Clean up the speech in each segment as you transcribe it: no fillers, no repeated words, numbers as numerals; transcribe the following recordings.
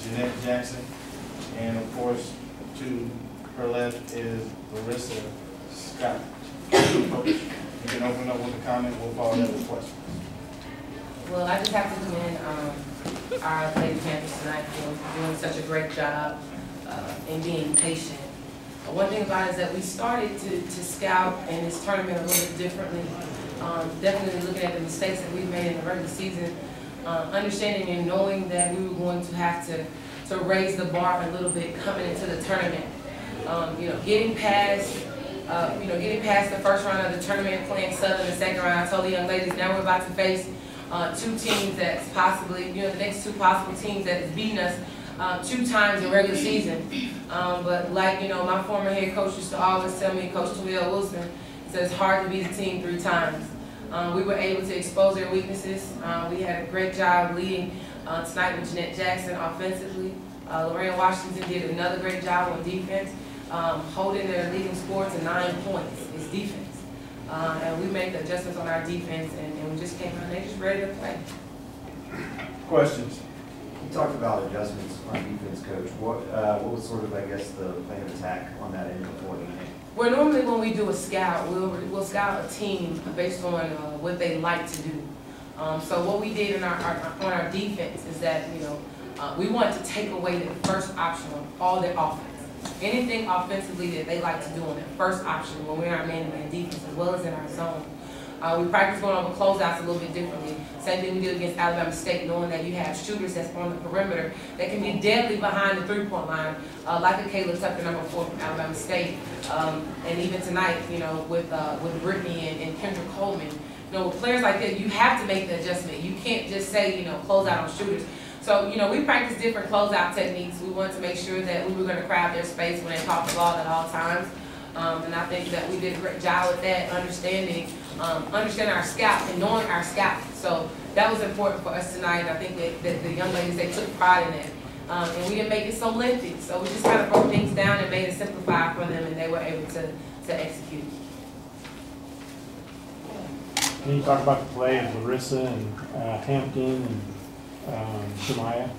Jeanette Jackson. And of course, to her left is Larissa Scott. Coach, you can open up with a comment, we'll follow that with questions. Well, I just have to commend our Lady Panthers tonight for doing such a great job and being patient. One thing about it is that we started to scout in this tournament a little bit differently. Definitely looking at the mistakes that we made in the regular season, understanding and knowing that we were going to have to raise the bar a little bit coming into the tournament. Getting past the first round of the tournament, playing Southern the second round. I told the young ladies, now we're about to face two teams that's possibly, the next two possible teams that has beaten us 2 times in regular season. But like, my former head coach used to always tell me, Coach Tawil Wilson, he says it's hard to beat a team 3 times. We were able to expose their weaknesses. We had a great job leading tonight with Jeanette Jackson offensively. Lorraine Washington did another great job on defense, holding their leading score to 9 points. It's defense. And we made the adjustments on our defense, and we just came out and they just ready to play. Questions? You talked about adjustments on defense, Coach. What was sort of, I guess, the plan of attack on that end before the game? Well, normally when we do a scout, we'll scout a team based on what they like to do. So what we did on our defense is that, we wanted to take away the first option on all their offense. Anything offensively that they like to do on their first option when we're in our man-to-man defense as well as in our zone. We practice going over closeouts a little bit differently. Same thing we did against Alabama State, knowing that you have shooters that's on the perimeter that can be deadly behind the 3-point line, like a Kayla Tucker, number 4 from Alabama State. And even tonight, with Brittany and Kendra Coleman, with players like that, you have to make the adjustment. You can't just say, close out on shooters. So, we practice different closeout techniques. We wanted to make sure that we were going to crowd their space when they caught the ball at all times. And I think that we did a great job with that, understanding our scout and knowing our scout. So that was important for us tonight. I think that the young ladies, they took pride in that. And we didn't make it so lengthy. So we just kind of broke things down and made it simplified for them, and they were able to execute. Can you talk about the play of Larissa and Hampton and Shemaya?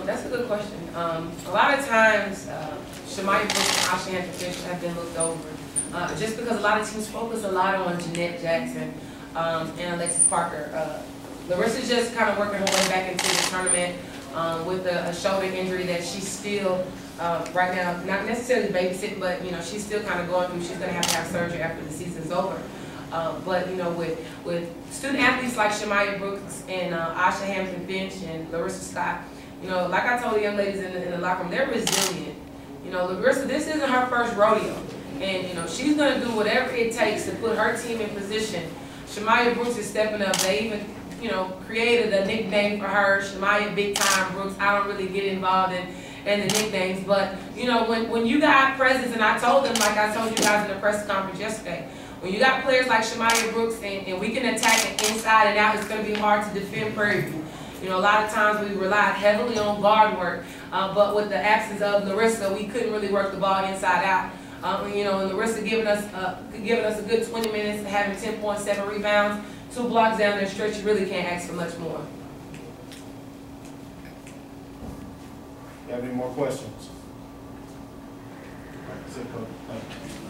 That's a good question. A lot of times, Shemaya Brooks and Asha Hampton have been looked over. Just because a lot of teams focus a lot on Jeanette Jackson and Alexis Parker. Larissa's just kind of working her way back into the tournament with a shoulder injury that she's still, right now, not necessarily babysitting, but she's still kind of going through. She's going to have surgery after the season's over. But with student athletes like Shemaya Brooks and Asha Hampton Finch and Larissa Scott, like I told the young ladies in the locker room, they're resilient. Larissa, this isn't her first rodeo. And, she's going to do whatever it takes to put her team in position. Shemaya Brooks is stepping up. They even, created a nickname for her, Shemaya Big Time Brooks. I don't really get involved in the nicknames. But, when you got presence, and I told them, like I told you guys in the press conference yesterday, when you got players like Shemaya Brooks and we can attack it inside and out, it's going to be hard to defend Prairie View. A lot of times we relied heavily on guard work, but with the absence of Larissa, we couldn't really work the ball inside out. And Larissa giving us a good 20 minutes and having 10.7 rebounds, 2 blocks down their stretch, you really can't ask for much more. You have any more questions? All right, that's it, Coach. Thank you.